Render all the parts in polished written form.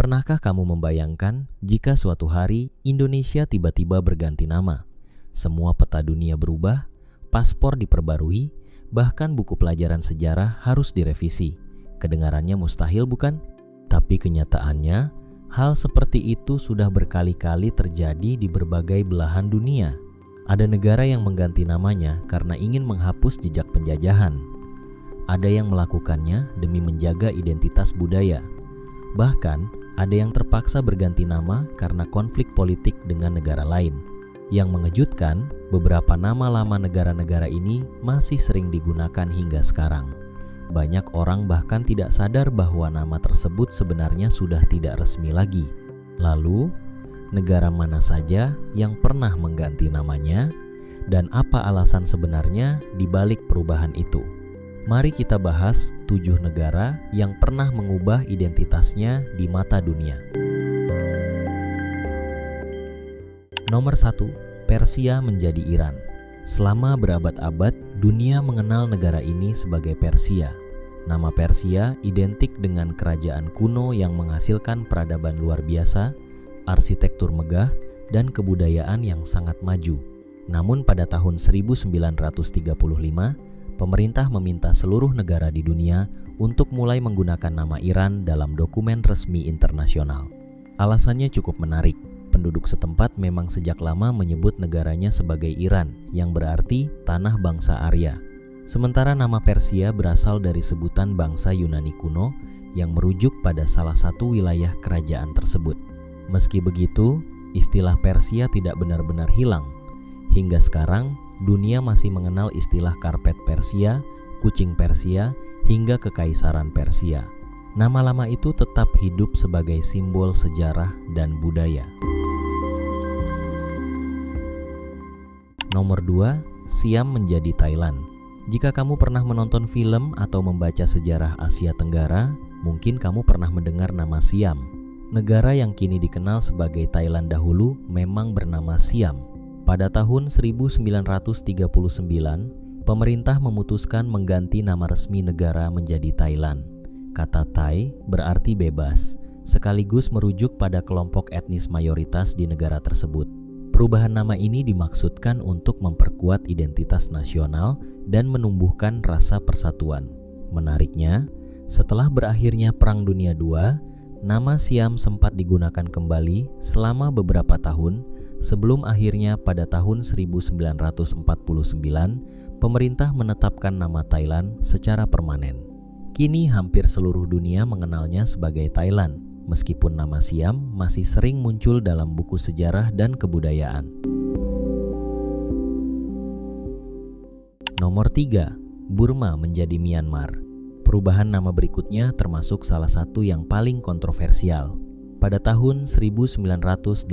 Pernahkah kamu membayangkan jika suatu hari Indonesia tiba-tiba berganti nama? Semua peta dunia berubah, paspor diperbarui, bahkan buku pelajaran sejarah harus direvisi. Kedengarannya mustahil, bukan? Tapi kenyataannya, hal seperti itu sudah berkali-kali terjadi di berbagai belahan dunia. Ada negara yang mengganti namanya karena ingin menghapus jejak penjajahan. Ada yang melakukannya demi menjaga identitas budaya. Bahkan, ada yang terpaksa berganti nama karena konflik politik dengan negara lain. Yang mengejutkan, beberapa nama lama negara-negara ini masih sering digunakan hingga sekarang. Banyak orang bahkan tidak sadar bahwa nama tersebut sebenarnya sudah tidak resmi lagi. Lalu, negara mana saja yang pernah mengganti namanya, dan apa alasan sebenarnya di balik perubahan itu? Mari kita bahas 7 negara yang pernah mengubah identitasnya di mata dunia. Nomor 1, Persia menjadi Iran. Selama berabad-abad, dunia mengenal negara ini sebagai Persia. Nama Persia identik dengan kerajaan kuno yang menghasilkan peradaban luar biasa, arsitektur megah, dan kebudayaan yang sangat maju. Namun pada tahun 1935, pemerintah meminta seluruh negara di dunia untuk mulai menggunakan nama Iran dalam dokumen resmi internasional. Alasannya cukup menarik. Penduduk setempat memang sejak lama menyebut negaranya sebagai Iran, yang berarti tanah bangsa Arya. Sementara nama Persia berasal dari sebutan bangsa Yunani kuno yang merujuk pada salah satu wilayah kerajaan tersebut. Meski begitu, istilah Persia tidak benar-benar hilang. Hingga sekarang, dunia masih mengenal istilah karpet Persia, kucing Persia, hingga kekaisaran Persia. Nama lama itu tetap hidup sebagai simbol sejarah dan budaya. Nomor 2, Siam menjadi Thailand. Jika kamu pernah menonton film atau membaca sejarah Asia Tenggara, mungkin kamu pernah mendengar nama Siam. Negara yang kini dikenal sebagai Thailand dahulu memang bernama Siam. Pada tahun 1939, pemerintah memutuskan mengganti nama resmi negara menjadi Thailand. Kata Thai berarti bebas, sekaligus merujuk pada kelompok etnis mayoritas di negara tersebut. Perubahan nama ini dimaksudkan untuk memperkuat identitas nasional dan menumbuhkan rasa persatuan. Menariknya, setelah berakhirnya Perang Dunia II, nama Siam sempat digunakan kembali selama beberapa tahun, sebelum akhirnya pada tahun 1949, pemerintah menetapkan nama Thailand secara permanen. Kini hampir seluruh dunia mengenalnya sebagai Thailand, meskipun nama Siam masih sering muncul dalam buku sejarah dan kebudayaan. Nomor 3, Burma menjadi Myanmar. Perubahan nama berikutnya termasuk salah satu yang paling kontroversial. Pada tahun 1989,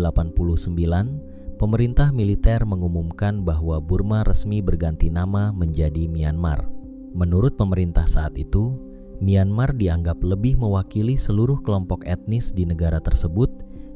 pemerintah militer mengumumkan bahwa Burma resmi berganti nama menjadi Myanmar. Menurut pemerintah saat itu, Myanmar dianggap lebih mewakili seluruh kelompok etnis di negara tersebut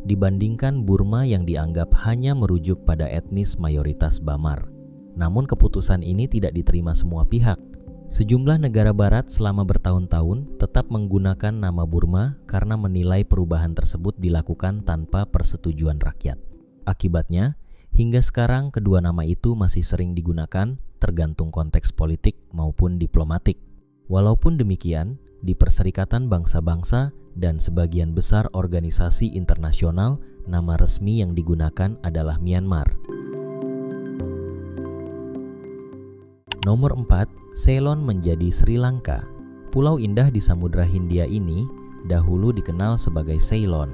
dibandingkan Burma yang dianggap hanya merujuk pada etnis mayoritas Bamar. Namun keputusan ini tidak diterima semua pihak. Sejumlah negara barat selama bertahun-tahun tetap menggunakan nama Burma karena menilai perubahan tersebut dilakukan tanpa persetujuan rakyat. Akibatnya, hingga sekarang kedua nama itu masih sering digunakan tergantung konteks politik maupun diplomatik. Walaupun demikian, di Perserikatan Bangsa-Bangsa dan sebagian besar organisasi internasional, nama resmi yang digunakan adalah Myanmar. Nomor 4, Ceylon menjadi Sri Lanka. Pulau indah di Samudra Hindia ini dahulu dikenal sebagai Ceylon.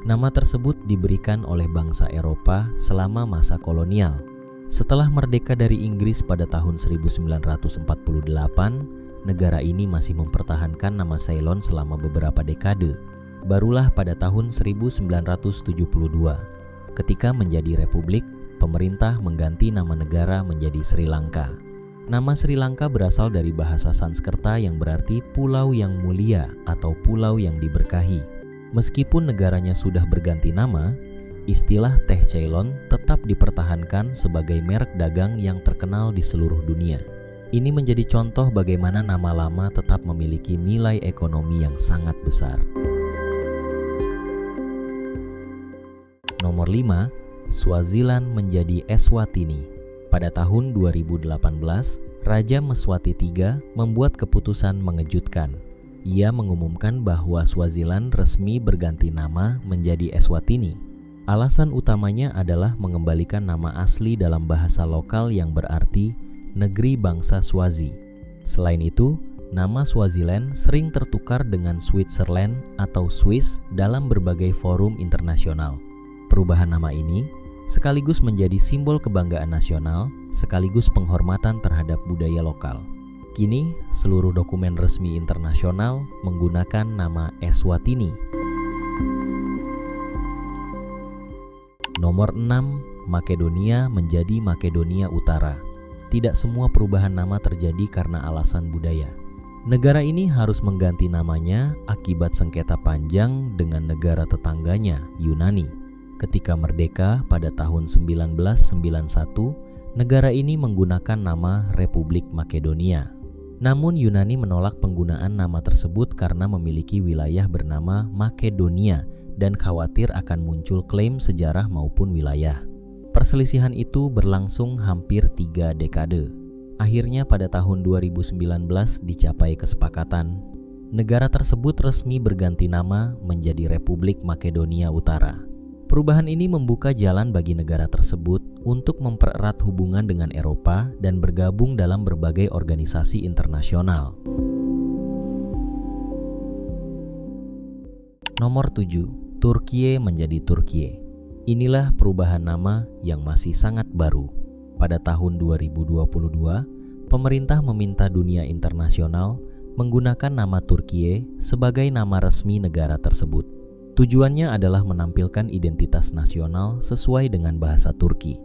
Nama tersebut diberikan oleh bangsa Eropa selama masa kolonial. Setelah merdeka dari Inggris pada tahun 1948, negara ini masih mempertahankan nama Ceylon selama beberapa dekade. Barulah pada tahun 1972, ketika menjadi republik, pemerintah mengganti nama negara menjadi Sri Lanka. Nama Sri Lanka berasal dari bahasa Sanskerta yang berarti pulau yang mulia atau pulau yang diberkahi. Meskipun negaranya sudah berganti nama, istilah teh Ceylon tetap dipertahankan sebagai merek dagang yang terkenal di seluruh dunia. Ini menjadi contoh bagaimana nama lama tetap memiliki nilai ekonomi yang sangat besar. Nomor 5, Swaziland menjadi Eswatini. Pada tahun 2018, Raja Meswati III membuat keputusan mengejutkan. Ia mengumumkan bahwa Swaziland resmi berganti nama menjadi Eswatini. Alasan utamanya adalah mengembalikan nama asli dalam bahasa lokal yang berarti negeri bangsa Swazi. Selain itu, nama Swaziland sering tertukar dengan Switzerland atau Swiss dalam berbagai forum internasional. Perubahan nama ini sekaligus menjadi simbol kebanggaan nasional, sekaligus penghormatan terhadap budaya lokal. Kini, seluruh dokumen resmi internasional menggunakan nama Eswatini. Nomor 6, Makedonia menjadi Makedonia Utara. Tidak semua perubahan nama terjadi karena alasan budaya. Negara ini harus mengganti namanya akibat sengketa panjang dengan negara tetangganya, Yunani. Ketika merdeka pada tahun 1991, negara ini menggunakan nama Republik Makedonia. Namun Yunani menolak penggunaan nama tersebut karena memiliki wilayah bernama Makedonia dan khawatir akan muncul klaim sejarah maupun wilayah. Perselisihan itu berlangsung hampir 3 dekade. Akhirnya pada tahun 2019 dicapai kesepakatan. Negara tersebut resmi berganti nama menjadi Republik Makedonia Utara. Perubahan ini membuka jalan bagi negara tersebut untuk mempererat hubungan dengan Eropa dan bergabung dalam berbagai organisasi internasional. Nomor 7, Turkiye menjadi Turkiye. Inilah perubahan nama yang masih sangat baru. Pada tahun 2022, pemerintah meminta dunia internasional menggunakan nama Turkiye sebagai nama resmi negara tersebut. Tujuannya adalah menampilkan identitas nasional sesuai dengan bahasa Turki.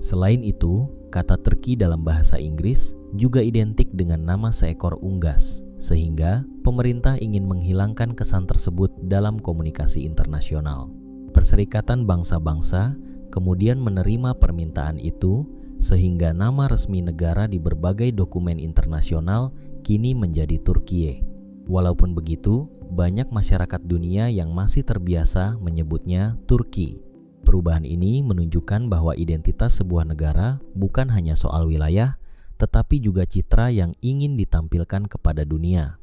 Selain itu, kata Turki dalam bahasa Inggris juga identik dengan nama seekor unggas, sehingga pemerintah ingin menghilangkan kesan tersebut dalam komunikasi internasional. Perserikatan Bangsa-Bangsa kemudian menerima permintaan itu, sehingga nama resmi negara di berbagai dokumen internasional kini menjadi Turkiye. Walaupun begitu, banyak masyarakat dunia yang masih terbiasa menyebutnya Turki. Perubahan ini menunjukkan bahwa identitas sebuah negara bukan hanya soal wilayah, tetapi juga citra yang ingin ditampilkan kepada dunia.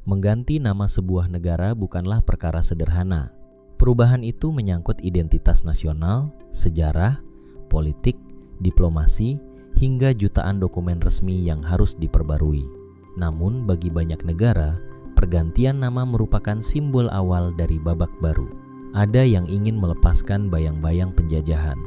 Mengganti nama sebuah negara bukanlah perkara sederhana. Perubahan itu menyangkut identitas nasional, sejarah, politik, diplomasi, hingga jutaan dokumen resmi yang harus diperbarui. Namun bagi banyak negara, pergantian nama merupakan simbol awal dari babak baru. Ada yang ingin melepaskan bayang-bayang penjajahan.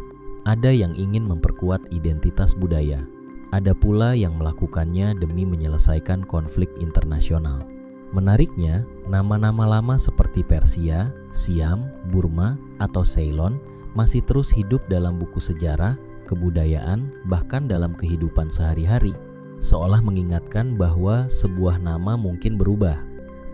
Ada yang ingin memperkuat identitas budaya. Ada pula yang melakukannya demi menyelesaikan konflik internasional. Menariknya, nama-nama lama seperti Persia, Siam, Burma, atau Ceylon masih terus hidup dalam buku sejarah, kebudayaan, bahkan dalam kehidupan sehari-hari. Seolah mengingatkan bahwa sebuah nama mungkin berubah,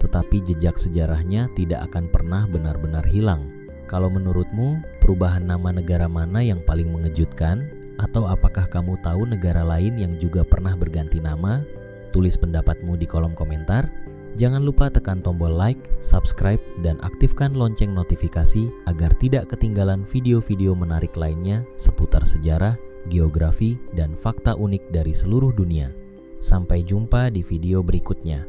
tetapi jejak sejarahnya tidak akan pernah benar-benar hilang. Kalau menurutmu, perubahan nama negara mana yang paling mengejutkan? Atau apakah kamu tahu negara lain yang juga pernah berganti nama? Tulis pendapatmu di kolom komentar. Jangan lupa tekan tombol like, subscribe, dan aktifkan lonceng notifikasi agar tidak ketinggalan video-video menarik lainnya seputar sejarah, geografi, dan fakta unik dari seluruh dunia. Sampai jumpa di video berikutnya.